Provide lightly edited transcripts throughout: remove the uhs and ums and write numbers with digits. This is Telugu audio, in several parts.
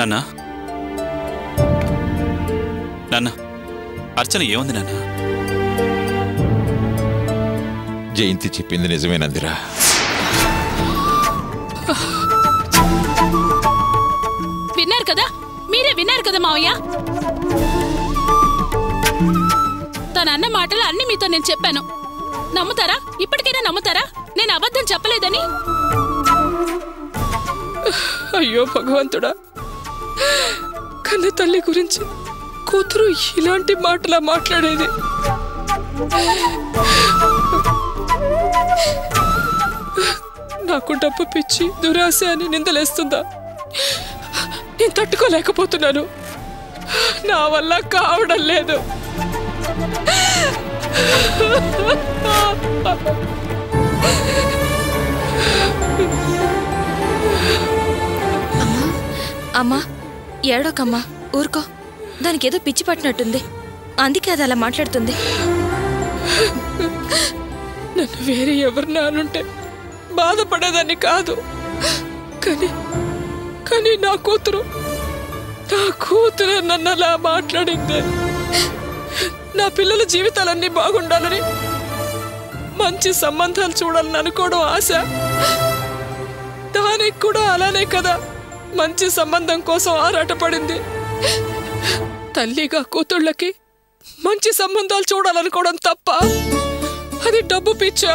నాన్న నాన్న అర్చన ఏముంది నాన్న? జయంతి చెప్పింది నిజమేనందిరా. విన్నారు కదా, మీరే విన్నారు కదా మావయ్య. తన అన్న మాటలు అన్ని మీతో నేను చెప్పాను. నమ్ముతారా? ఇప్పటికైనా నమ్ముతారా నేను అబద్ధం చెప్పలేదని? అయ్యో భగవంతుడా, కన్న తల్లి గురించి కూతురు ఇలాంటి మాటలా మాట్లాడేది. నాకు డబ్బు పిచ్చి దురాశ అని నిందలేస్తుందా? నేను తట్టుకోలేకపోతున్నాను. నా వల్ల కావడం లేదు. అమ్మా ఏడోకమ్మా, ఊరుకో. దానికేదో పిచ్చి పట్టినట్టుంది, అందుకే అది అలా మాట్లాడుతుంది. నన్ను వేరే ఎవరిని అనుంటే బాధపడేదాన్ని కాదు. కానీ నా కూతురు నన్ను అలా మాట్లాడింది. నా పిల్లల జీవితాలన్నీ బాగుండాలని, మంచి సంబంధాలు చూడాలని అనుకోవడం ఆశ. దానికి కూడా అలానే కదా మంచి సంబంధం కోసం ఆరాటపడింది. తల్లిగా కూతుళ్ళకి మంచి సంబంధాలు చూడాలనుకోవడం తప్ప? అది డబ్బు పిచ్చా?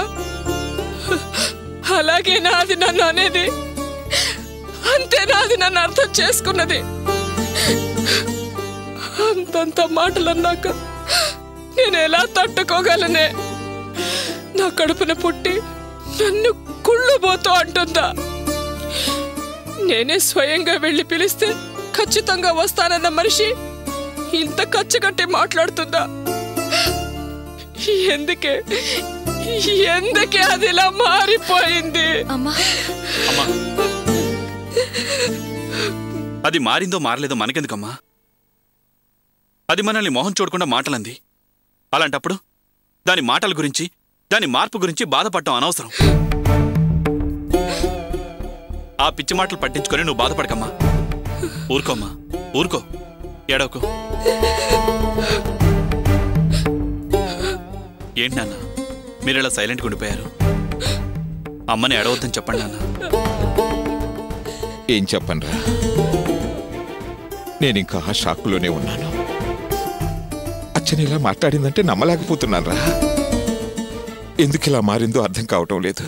అలాగేనా అది నన్ను అనేది? అంతేనా అది నన్ను అర్థం చేసుకున్నది? అంతంత మాటలన్నాక నేను ఎలా తట్టుకోగలనే? నా కడుపున పుట్టి నన్ను కుళ్ళుబోతూ అంటుందా? నేనే స్వయంగా వెళ్ళి పిలిస్తే ఖచ్చితంగా వస్తానన్న మనిషి ఇంత కచ్చగట్టి మాట్లాడుతుందా? ఎందుకే అది ఇలా మారిపోయింది? అమ్మా, అది మారిందో మారలేదో మనకెందుకమ్మా? అది మనల్ని మొహం చూడకుండా మాటలంది. అలాంటప్పుడు దాని మాటల గురించి, దాని మార్పు గురించి బాధపడటం అనవసరం. ఆ పిచ్చి మాటలు పట్టించుకొని నువ్వు బాధపడకమ్మా. ఊరుకోమ్మా, ఊరుకో, ఏడవకు. ఏంటి నాన్న మీరు ఇలా సైలెంట్గా ఉండిపోయారు? అమ్మని ఏడవద్దని చెప్పండి నాన్న. ఏం చెప్పనురా, నేనింకా ఆ షాక్లోనే ఉన్నాను. అచ్చని ఇలా మాట్లాడిందంటే నమ్మలేకపోతున్నాను రా. ఎందుకు ఇలా మారిందో అర్థం కావటం లేదు.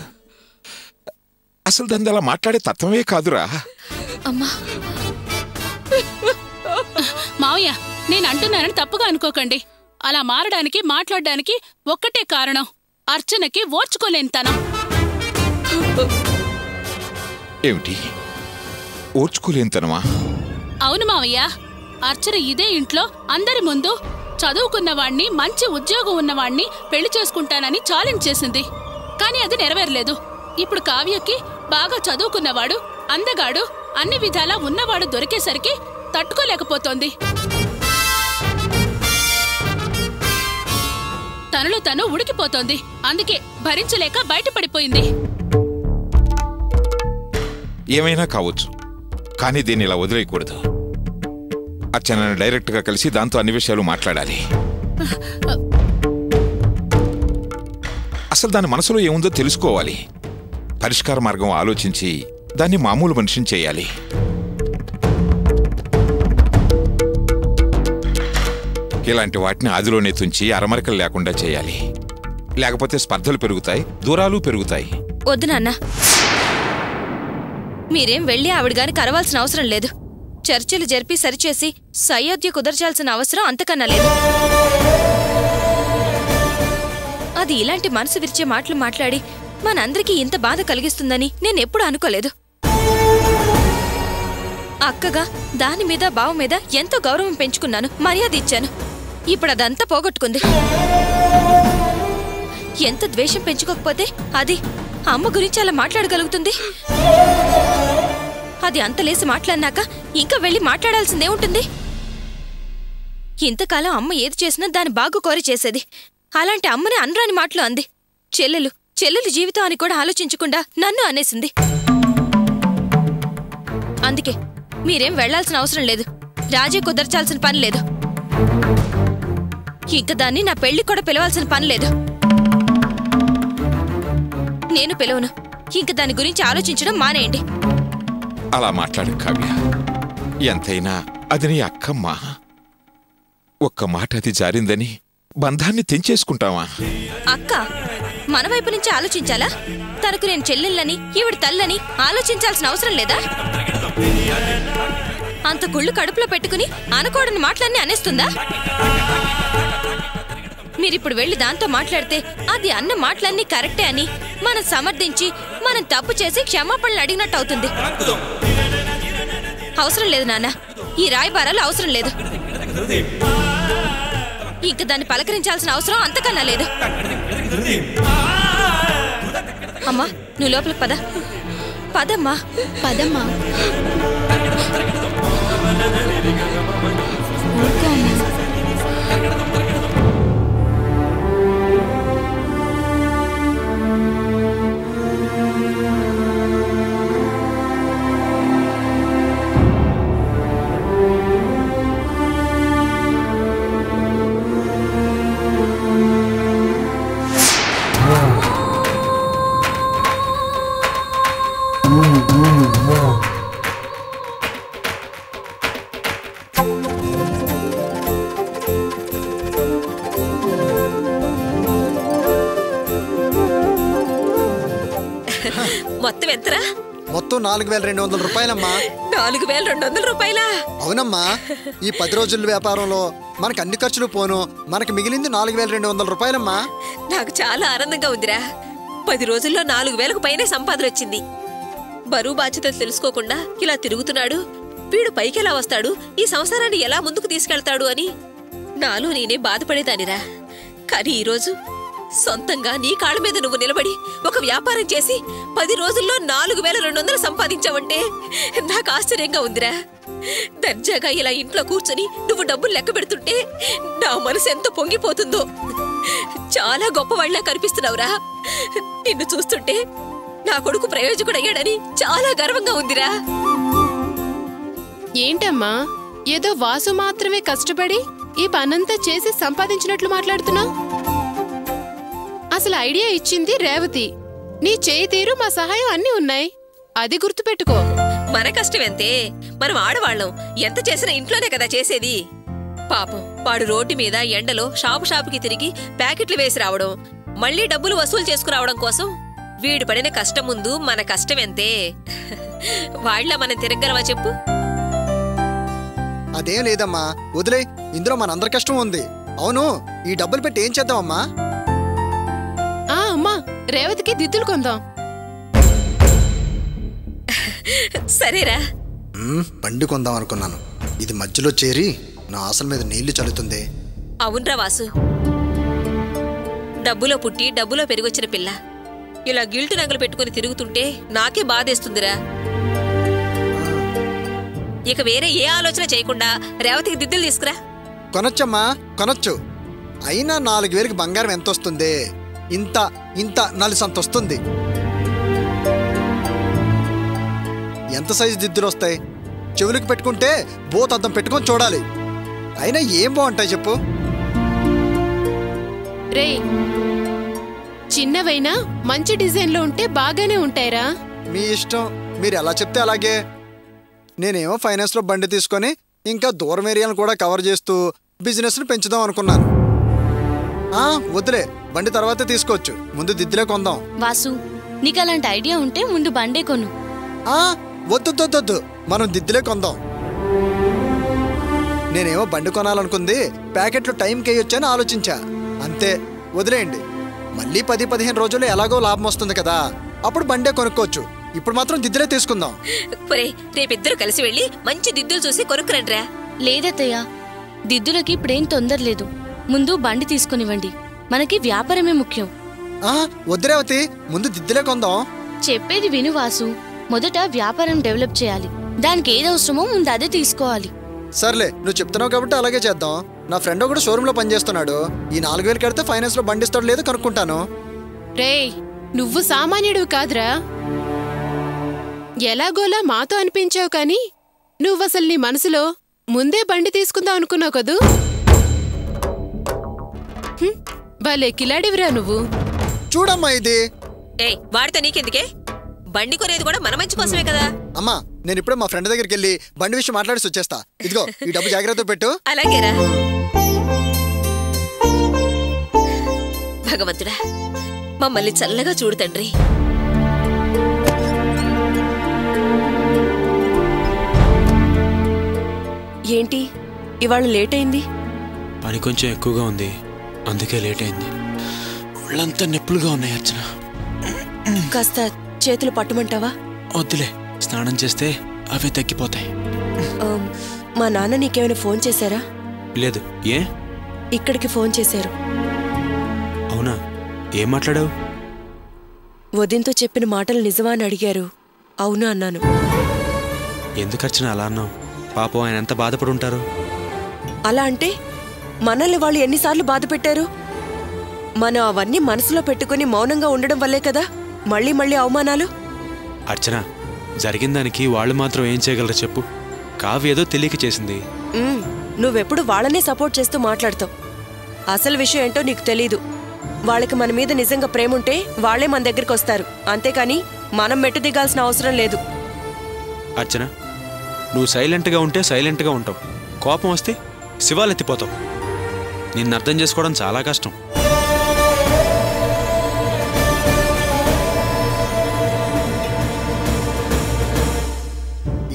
అసలు దాన్ని అలా మాట్లాడే తత్వమే కాదురా. అమ్మా మావయ్య, నేను అంటున్నానని తప్పుగా అనుకోకండి. అలా మారడానికి, మాట్లాడడానికి ఒక్కటే కారణం, అర్చనకి ఓర్చుకోలేనితనం. ఏమిటి ఓర్చుకోలేనితనమా? అవును మావయ్య, అర్చన ఇదే ఇంట్లో అందరి ముందు చదువుకున్నవాణ్ణి, మంచి ఉద్యోగం ఉన్నవాణ్ణి పెళ్లి చేసుకుంటానని ఛాలెంజ్ చేసింది. కానీ అది నెరవేరలేదు. ఇప్పుడు కావ్యకి బాగా చదువుకున్నవాడు, అందగాడు, అన్ని విధాలా ఉన్నవాడు దొరికేసరికి తట్టుకోలేకపోతోంది. తనలో తను ఉడికిపోతోంది. అందుకే భరించలేక బయటపడిపోయింది. ఏమైనా కావచ్చు, కానీ దీన్ని ఇలా వదిలేయకూడదు. అర్చనని డైరెక్ట్గా కలిసి దాంతో అన్ని విషయాలు మాట్లాడాలి. అసలు దాని మనసులో ఏముందో తెలుసుకోవాలి. పరిష్కార మార్గం ఆలోచించి దాన్ని మామూలు మనిషిని చేయాలి. ఇలాంటి వాటిని ఆదిలోనే తుంచి అరమరికలు లేకుండా చేయాలి. లేకపోతే స్పర్ధలు పెరుగుతాయి, దూరాలు పెరుగుతాయి. వద్దు నాన్న, మీరేం వెళ్ళి ఆవిడ గారికి అరవాల్సిన అవసరం లేదు. చర్చలు జరిపి సరిచేసి సయోధ్య కుదర్చాల్సిన అవసరం అంతకన్నా లేదు. అది ఇలాంటి మనసు విరిచే మాటలు మాట్లాడి మనందరికీ ఇంత బాధ కలిగిస్తుందని నేనెప్పుడు అనుకోలేదు. అక్కగా దాని మీద బావ మీద ఎంతో గౌరవం పెంచుకున్నాను, మర్యాద ఇచ్చాను. ఇప్పుడు అదంతా పోగొట్టుకుంది. ఎంత ద్వేషం పెంచుకోకపోతే అది అమ్మ గురించి అలా మాట్లాడగలుగుతుంది? అది అంతలేసి మాట్లాడినాక ఇంకా వెళ్ళి మాట్లాడాల్సిందే ఉంటుంది. ఇంతకాలం అమ్మ ఏది చేసినా దాని బాగు కోరి చేసేది. అలాంటి అమ్మని అనరాని మాటలు అంది. చెల్లెలు జీవితం అని కూడా ఆలోచించకుండా నన్ను అనేసింది. అందుకే మీరేం వెళ్లాల్సిన అవసరం లేదు. రాజీ కుదర్చాల్సిన పని లేదు. ఇంక దాన్ని నా పెళ్లికి కూడా పిలవాల్సిన పని లేదు. నేను పిలవను. ఇంక దాని గురించి ఆలోచించడం మానేయండి. అలా మాట్లాడు కావ్య. ఎంతైనా అది నీ అక్కమ్మా. ఒక్క మాట అది జారిందని బంధాన్ని తెంచేసుకుంటావా? అక్క మన వైపు నుంచి ఆలోచించాలా? తనకు నేను చెల్లెళ్ళని ఈవిడ తల్లని ఆలోచించాల్సిన అవసరం లేదా? అంత కుళ్ళు కడుపులో పెట్టుకుని అనకూడని మాటలన్నీ అనేస్తుందా? మీరిప్పుడు వెళ్ళి దాంతో మాట్లాడితే అది అన్న మాటలన్నీ కరెక్టే అని మనం సమర్థించి మనం తప్పు చేసి క్షమాపణలు అడిగినట్టు అవుతుంది. అవసరం లేదు నాన్న, ఈ రాయబారాలు అవసరం లేదు. ఇంక దాన్ని పలకరించాల్సిన అవసరం అంతకన్నా లేదు. అమ్మా నువ్వు లోపలికి పద. పదమ్మా. పదమ్మా. మొత్తం ఎంతరా? మొత్తం 4200 రూపాయలమ్మా. 4200 రూపాయలా? అవునమ్మా. ఈ 10 రోజుల వ్యాపారంలో మనకు అన్ని ఖర్చులు పోను మనకు మిగిలింది 4200 రూపాయలమ్మా. నాకు చాలా ఆనందంగా ఉందిరా. 10 రోజుల్లో 4000కు పైనే సంపాదన వచ్చింది. బరువు బాధ్యతలు తెలుసుకోకుండా ఇలా తిరుగుతున్నాడు, వీడు పైకెలా వస్తాడు, ఈ సంసారాన్ని ఎలా ముందుకు తీసుకెళ్తాడు అని నాలో నేనే బాధపడేదానిరా. కానీ ఈరోజు సొంతంగా నీ కాళ్ళ మీద నువ్వు నిలబడి ఒక వ్యాపారం చేసి 10 రోజుల్లో 4200 సంపాదించావంటే నాకు ఆశ్చర్యంగా ఉందిరా. దర్జాగా ఇలా ఇంట్లో కూర్చొని నువ్వు డబ్బులు లెక్క పెడుతుంటే నా మనసు ఎంత పొంగిపోతుందో. చాలా గొప్పవాళ్ళ కనిపిస్తున్నావురా. నిన్ను చూస్తుంటే నా కొడుకు ప్రయోజకుడయ్యాడని చాలా గర్వంగా ఉందిరా. ఏంటమ్మా, ఏదో వాసు మాత్రమే కష్టపడి ఈ పనంతా చేసి సంపాదించినట్లు మాట్లాడుతున్నావు? అసలు ఐడియా ఇచ్చింది రేవతి. నీ చేయి తీరు మా సహాయం అన్నీ ఉన్నాయి, అది గుర్తుపెట్టుకో. మన కష్టం ఎంతే, మనం ఆడవాళ్ళం ఎంత చేసినా ఇంట్లోనే కదా చేసేది. పాపం వాడు రోడ్డు మీద ఎండలో షాపుకి తిరిగి ప్యాకెట్లు వేసి రావడం, మళ్ళీ డబ్బులు వసూలు చేసుకురావడం కోసం వీడు పడిన కష్టం ముందు మన కష్టం ఎంతే. వాళ్ళ మనం తిరగలవా చెప్పు? అదేం లేదమ్మా, వదిలే. ఇందులో మనందరి కష్టం ఉంది. అవును, ఈ డబ్బులు పెట్టి ఏం చేద్దామమ్మా? అమ్మా, రేవతికి దిద్దులు కొందాం. సరేరా. బండి కొందాం అనుకున్నాను, ఇది మధ్యలో చేరి నా ఆశల మీద నీళ్లు చల్లుతుంది. అవునరా వాసు, డబ్బులో పుట్టి డబ్బులో పెరిగొచ్చిన పిల్ల ఇలా గిల్టు నగలు పెట్టుకుని తిరుగుతుంటే నాకే బాధేస్తుందిరా. ఇక వేరే ఏ ఆలోచన చేయకుండా రేవతికి దిద్దులు తీసుకురా. కొనొచ్చమ్మా, కొనొచ్చు. అయినా 4000కి బంగారం ఎంత వస్తుంది? ఇంత నలిసంత వస్తుంది. ఎంత సైజు దిద్దులు వస్తాయి? చెవులకు పెట్టుకుంటే బోతద్దం పెట్టుకొని చూడాలి. అయినా ఏం బాగుంటాయి చెప్పు? రే, చిన్నవైనా మంచి డిజైన్లో ఉంటే బాగానే ఉంటాయిరా. మీ ఇష్టం, మీరు ఎలా చెప్తే అలాగే. నేనేమో ఫైనాన్స్లో బండి తీసుకొని ఇంకా దూరం ఏరియాలను కూడా కవర్ చేస్తూ బిజినెస్ను పెంచుదాం అనుకున్నాను. వద్దులే, బండి తర్వాతే తీసుకోవచ్చు, ముందు దిద్దులే కొందాం. వాసు, నీకు అలాంటి ఐడియా ఉంటే ముందు బండే కొను. వద్దు, మనం దిద్దులే కొందాం. నేనేమో బండి కొనాలనుకుంది ప్యాకెట్లు టైంకి వేయొచ్చని ఆలోచించా, అంతే. వదిలేయండి, మళ్ళీ 10-15 రోజుల్లో ఎలాగో లాభం వస్తుంది కదా, అప్పుడు బండే కొనుక్కోవచ్చు. ఇప్పుడు మాత్రం దిద్దులే తీసుకుందాం. రేపిద్దరు కలిసి వెళ్ళి మంచి దిద్దులు చూసి కొనుక్కురండ్రా. లేదత్తయ్య, దిద్దులకి ఇప్పుడేం తొందరలేదు. ముందు బండి తీసుకునివ్వండి, మనకి వ్యాపారమే ముఖ్యం. వద్దురేవతి, ముందు దిద్దులే కొందాం. చెప్పేది విను వాసు, మొదట వ్యాపారం డెవలప్ చేయాలి. దానికి ఏది అవసరమో ముందు అదే తీసుకోవాలి. సర్లే, నువ్వు చెప్తున్నావు కాబట్టి అలాగే చేద్దాం. నా ఫ్రెండ్ ఒకడు షోరూంలో పనిచేస్తున్నాడు. ఈ 4000 కడితే ఫైనాన్స్ లో బండి ఇస్తాడు లేదో కనుక్కుంటాను. రే, నువ్వు సామాన్యుడు కాదురా. ఎలాగోలా మాతో అనిపించావు కానీ నువ్వసలు నీ మనసులో ముందే బండి తీసుకుందాం అనుకున్నావు కదూ? భలే కిలాడివిరా నువ్వు. చూడమ్మా ఇది. ఏయ్, వాడితే నీకెందుకే? బండి కొనేది కూడా మన మంచి కోసమే కదా. అమ్మా, నేను ఇప్పుడే మా ఫ్రెండ్ దగ్గరికి వెళ్ళి బండి విషయం మాట్లాడి వచ్చేస్తా. ఇదిగో ఈ డబ్బు జాగ్రత్త పెట్టు. అలాగేరా. భగవంతుడా, మమ్మల్ని చల్లగా చూడు తండ్రి. ఏంటి ఇవాళ లేట్ అయింది? పని కొంచెం ఎక్కువగా ఉంది, అందుకే లేట్ అయింది. ఒళ్ళంతా నొప్పులుగా ఉన్నాయి అర్చన. కాస్త చేతులు పట్టుమంటావా? వద్దులే, స్నానం చేస్తే అవే తగ్గిపోతాయి. మా నాన్న నీకేమైనా ఫోన్ చేశారా? లేదు. ఏ? ఇక్కడికి ఫోన్ చేశారు. అవునా? ఏం మాట్లాడావు? వదిన్తో చెప్పిన మాటలు నిజమా అని అడిగారు. అవును అన్నాను. ఎందుకు అర్చన అలా అన్నావు? పాపం ఆయన ఎంత బాధపడి ఉంటారు. అలా అంటే మనల్ని వాళ్ళు ఎన్నిసార్లు బాధ పెట్టారు? మనం అవన్నీ మనసులో పెట్టుకుని మౌనంగా ఉండడం వల్లే కదా మళ్ళీ మళ్ళీ అవమానాలు. అర్చన, జరిగిన దానికి వాళ్ళు మాత్రం ఏం చేయగలరు చెప్పు? కావ్య ఏదో తెలియక చేసింది. నువ్వెప్పుడు వాళ్ళనే సపోర్ట్ చేస్తూ మాట్లాడతావు. అసలు విషయం ఏంటో నీకు తెలీదు. వాళ్ళకి మన మీద నిజంగా ప్రేమ ఉంటే వాళ్లే మన దగ్గరికి వస్తారు, అంతేకాని మనం మెట్టు దిగాల్సిన అవసరం లేదు. అర్చన, నువ్వు సైలెంట్గా ఉంటే సైలెంట్గా ఉంటావు, కోపం వస్తే శివాలెత్తిపోతావు. నిన్ను అర్థం చేసుకోవడం చాలా కష్టం.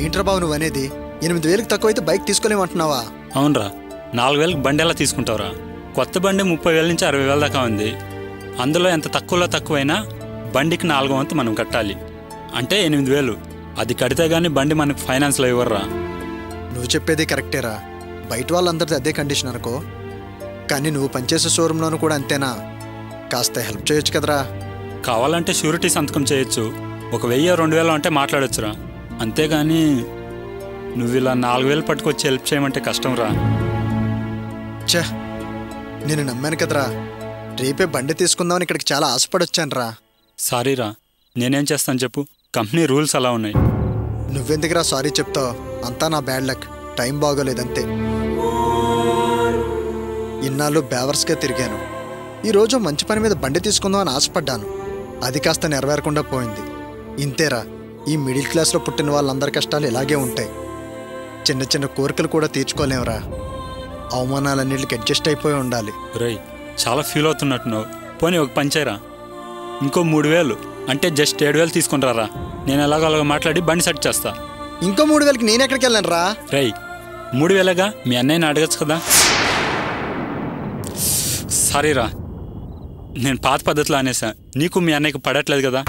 ఏంట్రా బాబు నువ్వు అనేది? 8,000కి తక్కువైతే బైక్ తీసుకోలేమంటున్నావా? అవునరా, 4,000కి బండి ఎలా తీసుకుంటావురా? కొత్త బండి 30,000 నుంచి 60,000 దాకా ఉంది. అందులో ఎంత తక్కువలో తక్కువైనా బండికి 4వ వంతు మనం కట్టాలి, అంటే 8,000. అది కడితే గానీ బండి మనకు ఫైనాన్స్లో ఇవ్వర్రా. నువ్వు చెప్పేది కరెక్టేరా, బయట వాళ్ళందరిది అదే కండిషన్ అనుకో. కానీ నువ్వు పనిచేసే షోరూంలోనూ కూడా అంతేనా? కాస్త హెల్ప్ చేయొచ్చు కదరా. కావాలంటే షూరిటీ సంతకం చేయొచ్చు, 1,000-2,000 అంటే మాట్లాడొచ్చురా. అంతేగాని నువ్వు ఇలా 4,000 పట్టుకొచ్చి హెల్ప్ చేయమంటే కష్టం రా. ఛే, నేను నమ్మాను కదరా. రేపే బండి తీసుకుందామని ఇక్కడికి చాలా ఆశపడొచ్చాను రా. సారీరా, నేనేం చేస్తాను చెప్పు, కంపెనీ రూల్స్ అలా ఉన్నాయి. నువ్వెందుకురా సారీ చెప్తావు? అంతా నా బ్యాడ్ లక్, టైం బాగోలేదంతే. ఇన్నాళ్ళు బేవర్స్గా తిరిగాను. ఈరోజు మంచి పని మీద బండి తీసుకుందామని ఆశపడ్డాను, అది కాస్త నెరవేరకుండా పోయింది. ఇంతేరా, ఈ మిడిల్ క్లాస్లో పుట్టిన వాళ్ళందరి కష్టాలు ఇలాగే ఉంటాయి. చిన్న చిన్న కోరికలు కూడా తీర్చుకోలేవురా. అవమానాలన్నిటికి అడ్జస్ట్ అయిపోయి ఉండాలి. రై, చాలా ఫీల్ అవుతున్నట్టున్నావు. పోనీ ఒక పని చేయరా, ఇంకో 3,000 అంటే జస్ట్ 7,000 తీసుకుని రారా. నేను ఎలాగోలాగా మాట్లాడి బండి సెట్ చేస్తా. ఇంకో 3,000కి నేను ఎక్కడికి వెళ్ళను రా. రై, 3,000గా మీ అన్నయ్యని అడగచ్చు కదా. సారీరా, నేను పాత పద్ధతిలో అనేసా, నీకు మీ అన్నయ్యకి పడట్లేదు కదా.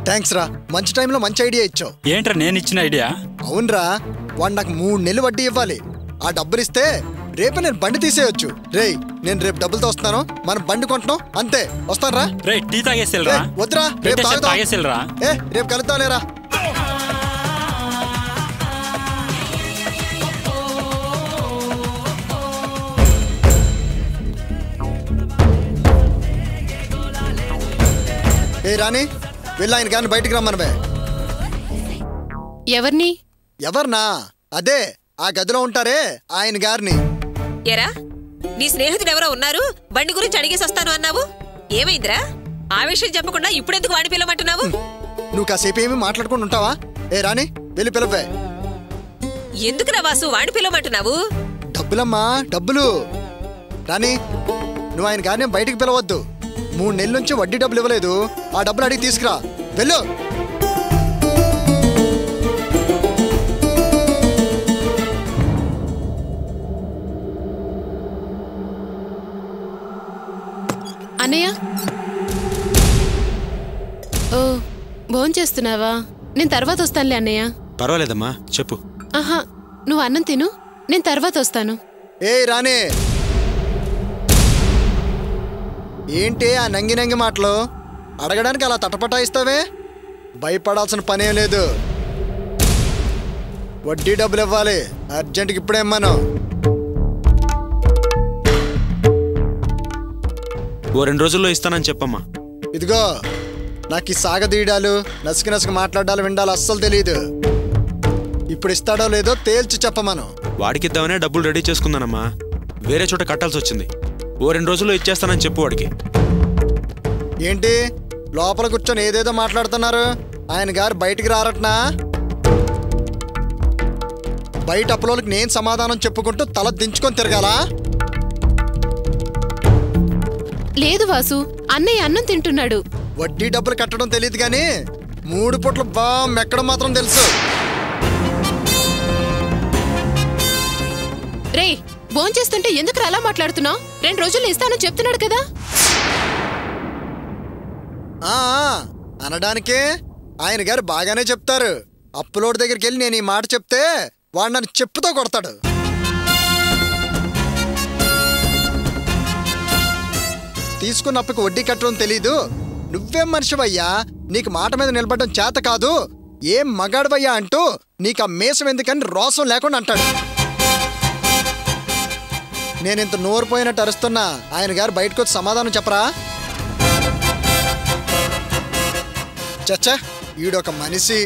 థ్యాంక్స్ రా, మంచి టైంలో మంచి ఐడియా ఇచ్చావు. ఏంట్రా నేను ఇచ్చిన ఐడియా? అవునరా, వాడు నాకు 3 నెలలు వడ్డీ ఇవ్వాలి. ఆ డబ్బులు ఇస్తే రేపు నేను బండి తీసేయొచ్చు. రేయ్, నేను రేపు డబ్బులతో వస్తాను, మనం బండి కొంటున్నాం అంతే. వస్తాను రా. రే, టీ తాగేసేలరా. వద్దురా, రేపు తాగేసేలరా. రేపు కలుద్దాం లేరా. ఏ రాణి, వెళ్ళి ఆయన గారిని బయటికి రమ్మనవే. ఎవరిని? ఎవర్నా? అదే ఆ గదిలో ఉంటారే ఆయన గారిని. ఎరా, నీ స్నేహితుడు ఎవరో ఉన్నారు, బండి గురించి అడిగేసి వస్తాను అన్నావు. ఏమైందిరా? ఆ విషయం చెప్పకుండా ఇప్పుడెందుకు వాడి పిలవమంటున్నావు? నువ్వు కాసేపు ఏమి మాట్లాడుకుంటూ ఉంటావా? ఏ రాణి, వెళ్ళి పిలవే. ఎందుకురా వాసు వాడి పిలవమంటున్నావు? డబ్బులమ్మా, డబ్బులు. రాణి, నువ్వు ఆయన గారిని బయటికి పిలవద్దు. 3 నెలల నుంచి వడ్డీ డబ్బులు ఇవ్వలేదు, ఆ డబ్బులు అడిగి తీసుకురా. వెళ్ళు. అన్నయ్య, ఓ భోంచేస్తున్నావా? నేను తర్వాత వస్తానులే అన్నయ్య. పర్వాలేదమ్మా, చెప్పు. ఆహా, నువ్వు అన్నం తిను, నేను తర్వాత వస్తాను. ఏ రాణి, ఏంటి ఆ నంగి నంగి మాటలు? అడగడానికి అలా తటపటాయిస్తావే? భయపడాల్సిన పనేం లేదు. వడ్డీ డబ్బులు ఇవ్వాలి అర్జెంట్కి, ఇప్పుడే ఇమ్మను. ఓ 2 రోజుల్లో ఇస్తానని చెప్పమ్మా. ఇదిగో నాకు ఈ సాగదీయడాలు నసుకు మాట్లాడాలి విండాలి అస్సలు తెలియదు. ఇప్పుడు ఇస్తాడో లేదో తేల్చి చెప్పమను. వాడికిద్దామనే డబ్బులు రెడీ చేసుకుందానమ్మా. వేరే చోట కట్టాల్సి వచ్చింది. ఓ 2 రోజుల్లో ఇచ్చేస్తానని చెప్పు వాడికి. ఏంటి లోపల కూర్చొని ఏదేదో మాట్లాడుతున్నారు? ఆయన గారు బయటికి రారట్నా? బయట అప్పులోకి నేను సమాధానం చెప్పుకుంటూ తల దించుకొని తిరగాలా? లేదు వాసు, అన్నయ్య అన్నం తింటున్నాడు. వడ్డీ డబ్బులు కట్టడం తెలియదు కానీ 3 పూట్ల బామ్ ఎక్కడం మాత్రం తెలుసు. రే, భోంచేస్తుంటే ఎందుకు అలా మాట్లాడుతున్నావు? 2 రోజుల్లో ఇస్తానని చెప్తున్నాడు కదా. అనడానికే ఆయన గారు బాగానే చెప్తారు. అప్పులోడి దగ్గరికి వెళ్ళి నేను ఈ మాట చెప్తే వాడు నన్ను చెప్పుతో కొడతాడు. తీసుకున్న అప్పుకి వడ్డీ కట్టడం తెలీదు. నువ్వేం మనిషివయ్యా, నీకు మాట మీద నిలబడడం చేత కాదు, ఏం మగాడవయ్యా అంటూ నీకు ఆ మేసం ఎందుకని రోసం లేకుండా అంటాడు. నేనింత నోరుపోయినట్టు అరుస్తున్నా ఆయన గారు బయటకు వచ్చి సమాధానం చెప్పరా? చచ్చా, ఈడొక మనిషి.